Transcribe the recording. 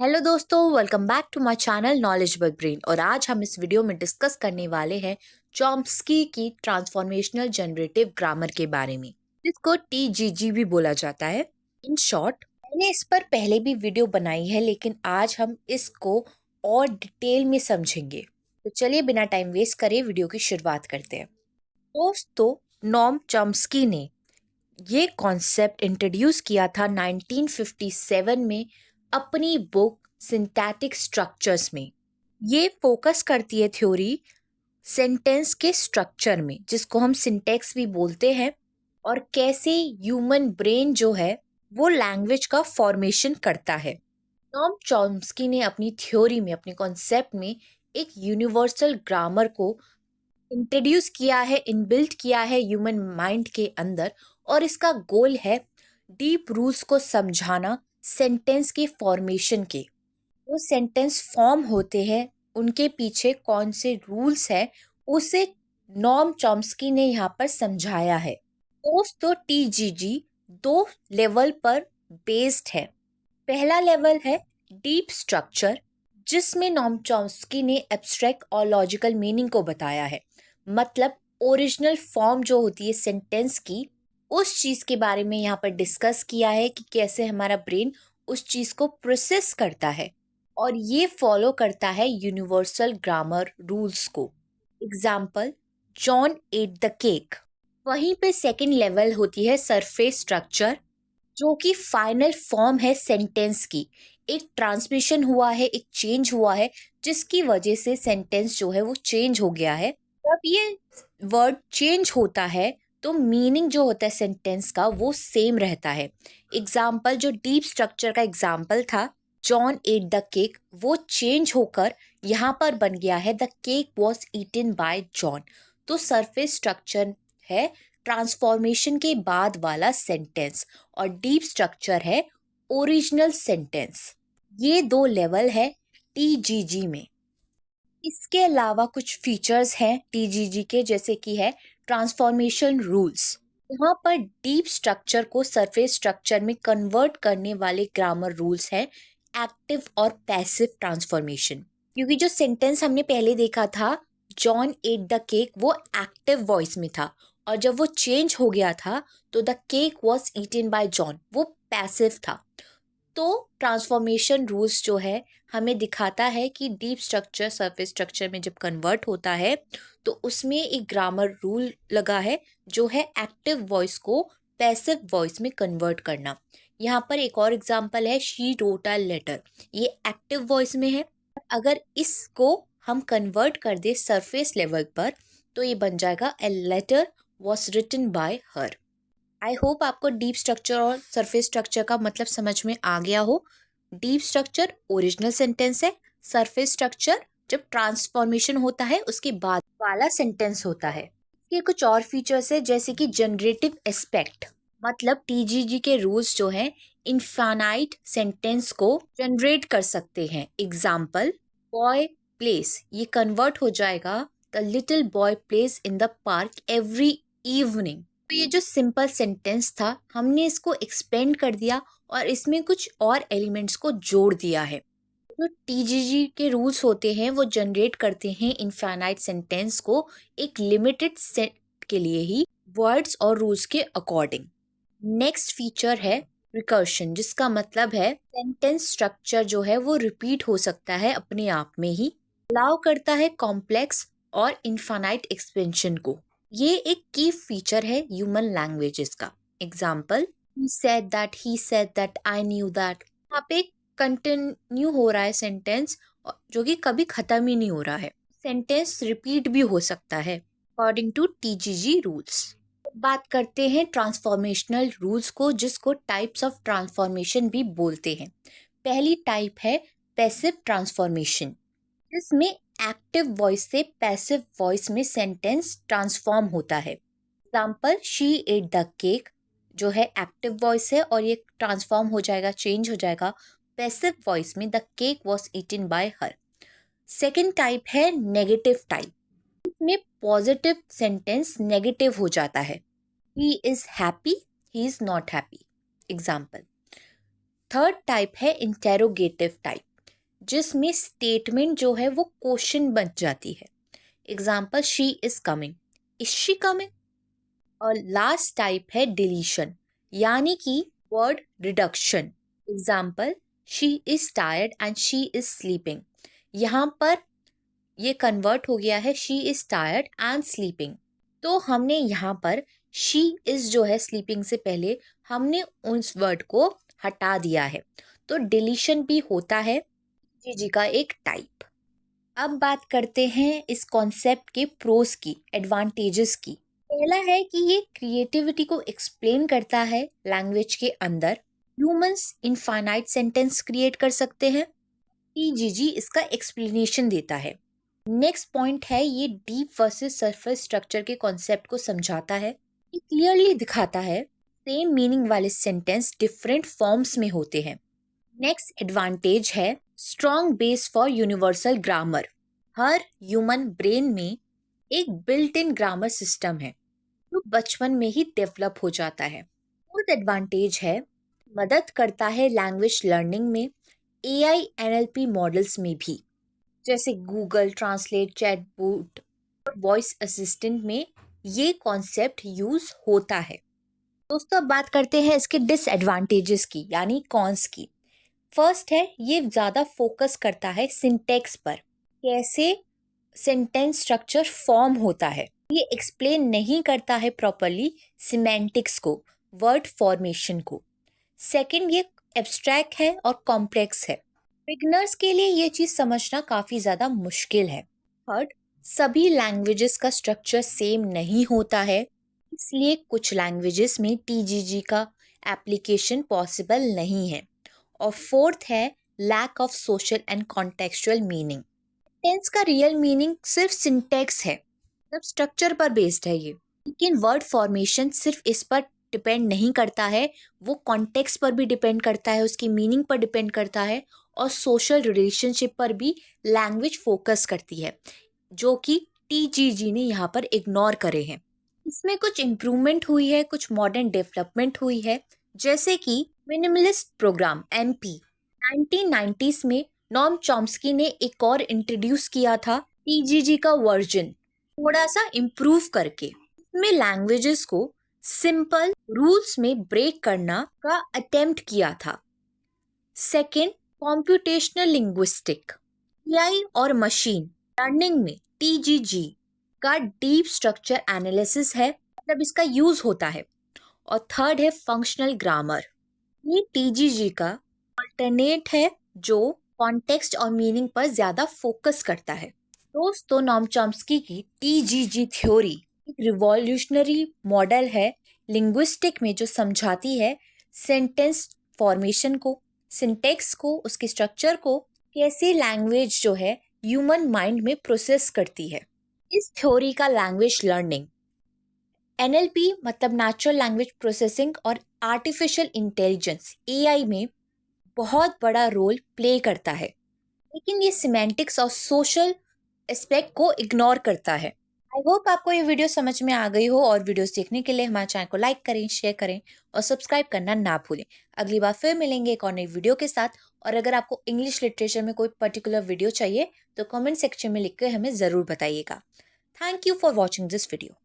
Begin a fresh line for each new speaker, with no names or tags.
Hello दोस्तों, welcome back to my channel knowledgeable brain. और आज हम इस वीडियो में डिस्कस करने वाले हैं चॉम्स्की की ट्रांसफॉर्मेशनल जनरेटिव ग्रामर के बारे में, जिसको टीजीजी भी बोला जाता है। इन शॉर्ट, मैंने इस पर पहले भी वीडियो बनाई है, लेकिन आज हम इसको और डिटेल में समझेंगे। तो चलिए बिना टाइम वेस्ट करे वीडियो की शुरुआत करते हैं। दोस्तों, नॉम चॉम्स्की ने ये कॉन्सेप्ट इंट्रोड्यूस किया था 1957 में अपनी बुक सिंथेटिक स्ट्रक्चर्स में। ये फोकस करती है थ्योरी सेंटेंस के स्ट्रक्चर में, जिसको हम सिंटेक्स भी बोलते हैं, और कैसे ह्यूमन ब्रेन जो है वो लैंग्वेज का फॉर्मेशन करता है। नॉम चॉम्स्की ने अपनी थ्योरी में, अपने कॉन्सेप्ट में एक यूनिवर्सल ग्रामर को इंट्रोड्यूस किया है, इनबिल्ट किया है ह्यूमन माइंड के अंदर। और इसका गोल है डीप रूल्स को समझाना सेंटेंस के फॉर्मेशन के। जो सेंटेंस फॉर्म होते हैं उनके पीछे कौन से रूल्स हैं, उसे नॉम चॉम्स्की ने यहाँ पर समझाया है। दोस्तों, टीजीजी दो लेवल पर बेस्ड है। पहला लेवल है डीप स्ट्रक्चर, जिसमें नॉम चॉम्स्की ने एब्स्ट्रैक्ट और लॉजिकल मीनिंग को बताया है। मतलब ओरिजिनल फॉर्म जो होती है सेंटेंस की, उस चीज़ के बारे में यहाँ पर डिस्कस किया है कि कैसे हमारा ब्रेन उस चीज़ को प्रोसेस करता है, और ये फॉलो करता है यूनिवर्सल ग्रामर रूल्स को। Example, John ate the cake. वहीं पे सेकंड लेवल होती है सरफेस स्ट्रक्चर, जो कि फाइनल फॉर्म है सेंटेंस की। एक ट्रांसमिशन हुआ है, एक चेंज हुआ है, जिसकी वजह से सेंटेंस जो है वो चेंज हो गया है। जब ये वर्ड चेंज होता है तो मीनिंग जो होता है सेंटेंस का वो सेम रहता है। एग्जाम्पल, जो डीप स्ट्रक्चर का एग्जाम्पल था जॉन एट द केक, वो चेंज होकर यहाँ पर बन गया है the cake was eaten by John. तो सरफेस स्ट्रक्चर है ट्रांसफॉर्मेशन के बाद वाला सेंटेंस, और डीप स्ट्रक्चर है ओरिजिनल सेंटेंस। ये दो लेवल है टीजीजी में। इसके अलावा कुछ फीचर्स हैं टीजीजी के, जैसे कि है ट्रांसफॉर्मेशन रूल्स। यहाँ पर डीप स्ट्रक्चर को सरफेस स्ट्रक्चर में कन्वर्ट करने वाले ग्रामर रूल्स हैं एक्टिव और पैसिव ट्रांसफॉर्मेशन। क्योंकि जो सेंटेंस हमने पहले देखा था जॉन एट द केक, वो एक्टिव वॉइस में था, और जब वो चेंज हो गया था तो the cake was eaten by John, वो पैसिव था। तो ट्रांसफॉर्मेशन रूल्स जो है हमें दिखाता है कि डीप स्ट्रक्चर सरफेस स्ट्रक्चर में जब कन्वर्ट होता है तो उसमें एक ग्रामर रूल लगा है, जो है एक्टिव वॉइस को पैसिव वॉइस में कन्वर्ट करना। यहाँ पर एक और एग्जांपल है शी रोट अ लेटर। ये एक्टिव वॉइस में है। अगर इसको हम कन्वर्ट कर दे सरफेस लेवल पर तो ये बन जाएगा a letter was written by her. I hope आपको डीप स्ट्रक्चर और सरफेस स्ट्रक्चर का मतलब समझ में आ गया हो। डीप स्ट्रक्चर ओरिजिनल सेंटेंस है, सरफेस स्ट्रक्चर जब ट्रांसफॉर्मेशन होता है उसके बाद वाला सेंटेंस होता है। इसके कुछ और फीचर्स है, जैसे कि जनरेटिव एस्पेक्ट। मतलब टीजीजी के रूल्स जो हैं इनफाइनाइट सेंटेंस को जनरेट कर सकते हैं। एग्जाम्पल, बॉय प्लेस, ये कन्वर्ट हो जाएगा the little boy place in the park every evening. तो ये जो सिंपल सेंटेंस था हमने इसको एक्सपेंड कर दिया और इसमें कुछ और एलिमेंट्स को जोड़ दिया है। जो टीजीजी के रूल्स होते हैं वो जनरेट करते हैं इनफाइनाइट सेंटेंस को एक लिमिटेड सेट के लिए ही, वर्ड्स और रूल्स के अकॉर्डिंग। नेक्स्ट फीचर है रिकर्शन, जिसका मतलब है सेंटेंस स्ट्रक्चर जो है वो रिपीट हो सकता है अपने आप में ही। अलाउ करता है कॉम्प्लेक्स और इनफाइनाइट एक्सपेंशन को। ये एक की फीचर है ह्यूमन लैंग्वेजेस का। Example, he said that, I knew that. यहाँ पे कंटिन्यू हो रहा है सेंटेंस, जो कि कभी खत्म ही नहीं हो रहा है। सेंटेंस रिपीट भी हो सकता है अकॉर्डिंग टू टीजीजी रूल्स। बात करते हैं ट्रांसफॉर्मेशनल रूल्स को, जिसको टाइप्स ऑफ ट्रांसफॉर्मेशन भी बोलते हैं। पहली टाइप है पैसिव ट्रांसफॉर्मेशन, जिसमें एक्टिव वॉइस से पैसिव वॉइस में सेंटेंस ट्रांसफॉर्म होता है। Example, she eight the cake, जो है एक्टिव वॉइस है और ये ट्रांसफॉर्म हो जाएगा, चेंज हो जाएगा पैसिव वॉइस में, the cake was eaten by her. Second type है नेगेटिव टाइप, इसमें पॉजिटिव सेंटेंस नेगेटिव हो जाता है। He is happy, he is not happy. Example. Third type है इंटेरोगेटिव टाइप, जिसमें स्टेटमेंट जो है वो क्वेश्चन बन जाती है। Example, she is coming, is she coming. और लास्ट टाइप है डिलीशन, यानी कि word reduction. Example, she is tired and she is sleeping. यहाँ पर ये कन्वर्ट हो गया है she is tired and sleeping. तो हमने यहाँ पर शी इज जो है स्लीपिंग से पहले हमने उस वर्ड को हटा दिया है। तो डिलीशन भी होता है जी का एक टाइप। अब बात करते हैं इस कॉन्सेप्ट के प्रोस की, एडवांटेजेस की। पहला है कि ये क्रिएटिविटी को एक्सप्लेन करता है लैंग्वेज के अंदर। ह्यूमंस इनफाइनाइट सेंटेंस क्रिएट कर सकते हैं, टीजीजी इसका एक्सप्लेनेशन देता है। नेक्स्ट पॉइंट है ये डीप वर्सेस सरफेस स्ट्रक्चर के कॉन्सेप्ट को समझाता है। ये क्लियरली दिखाता है सेम मीनिंग वाले सेंटेंस डिफरेंट फॉर्म्स में होते हैं। नेक्स्ट एडवांटेज है strong base for universal grammar. Her human brain में एक बिल्ट इन ग्रामर सिस्टम है जो बचपन में ही डेवलप हो जाता है। फोर्थ एडवांटेज है मदद करता है लैंग्वेज लर्निंग में, एआई एनएलपी मॉडल्स में भी, जैसे गूगल ट्रांसलेट, चैटबॉट और वॉइस असिस्टेंट में ये कॉन्सेप्ट यूज होता है। दोस्तों अब बात करते हैं इसके डिसएडवांटेजेस की, यानी कॉन्स की। फर्स्ट है ये ज़्यादा फोकस करता है सिंटेक्स पर, कैसे सेंटेंस स्ट्रक्चर फॉर्म होता है। ये एक्सप्लेन नहीं करता है प्रॉपरली सिमेंटिक्स को, वर्ड फॉर्मेशन को। सेकंड, ये एब्स्ट्रैक्ट है और कॉम्प्लेक्स है, बिगनर्स के लिए ये चीज़ समझना काफ़ी ज़्यादा मुश्किल है। थर्ड, सभी लैंग्वेजेस का स्ट्रक्चर सेम नहीं होता है, इसलिए कुछ लैंग्वेजेस में टीजीजी का एप्लीकेशन पॉसिबल नहीं है। और फोर्थ है lack of social and contextual meaning. Tense का रियल मीनिंग सिर्फ सिंटेक्स है, मतलब स्ट्रक्चर पर बेस्ड है ये, लेकिन वर्ड फॉर्मेशन सिर्फ इस पर डिपेंड नहीं करता है, वो कॉन्टेक्स्ट पर भी डिपेंड करता है, उसकी मीनिंग पर डिपेंड करता है और सोशल रिलेशनशिप पर भी लैंग्वेज फोकस करती है, जो कि टीजीजी ने यहाँ पर इग्नोर करे हैं। इसमें कुछ इम्प्रूवमेंट हुई है, कुछ मॉडर्न डेवलपमेंट हुई है, जैसे कि मिनिमलिस्ट प्रोग्राम एमपी 1990s में नॉम चॉम्स्की ने एक और इंट्रोड्यूस किया था टीजीजी का वर्जन, थोड़ा सा इम्प्रूव करके। इसमें लैंग्वेजेस को सिंपल रूल्स में ब्रेक करना का अटेम्प्ट किया था। सेकेंड, कॉम्प्यूटेशनल लिंग्विस्टिक, एआई और मशीन लर्निंग में टीजीजी का डीप स्ट्रक्चर एनालिसिस है, मतलब इसका यूज होता है। और थर्ड है फंक्शनल ग्रामर, ये टीजीजी का अल्टरनेट है जो कॉन्टेक्स्ट और मीनिंग पर ज्यादा फोकस करता है। दोस्तों नॉम चॉम्स्की की टीजीजी थ्योरी एक रिवॉल्यूशनरी मॉडल है लिंग्विस्टिक में, जो समझाती है सेंटेंस फॉर्मेशन को, सिंटेक्स को, उसके स्ट्रक्चर को, कैसे लैंग्वेज जो है ह्यूमन माइंड में प्रोसेस करती है। इस थ्योरी का लैंग्वेज लर्निंग, एनएलपी मतलब नेचुरल लैंग्वेज प्रोसेसिंग और आर्टिफिशियल इंटेलिजेंस एआई में बहुत बड़ा रोल प्ले करता है, लेकिन ये सिमेंटिक्स और सोशल एस्पेक्ट को इग्नोर करता है। आई होप आपको ये वीडियो समझ में आ गई हो, और वीडियोस देखने के लिए हमारे चैनल को लाइक करें, शेयर करें और सब्सक्राइब करना ना भूलें। अगली बार फिर मिलेंगे एक और नई वीडियो के साथ। और अगर आपको इंग्लिश लिटरेचर में कोई पर्टिकुलर वीडियो चाहिए तो कमेंट सेक्शन में लिख कर हमें ज़रूर बताइएगा। Thank you for watching this video.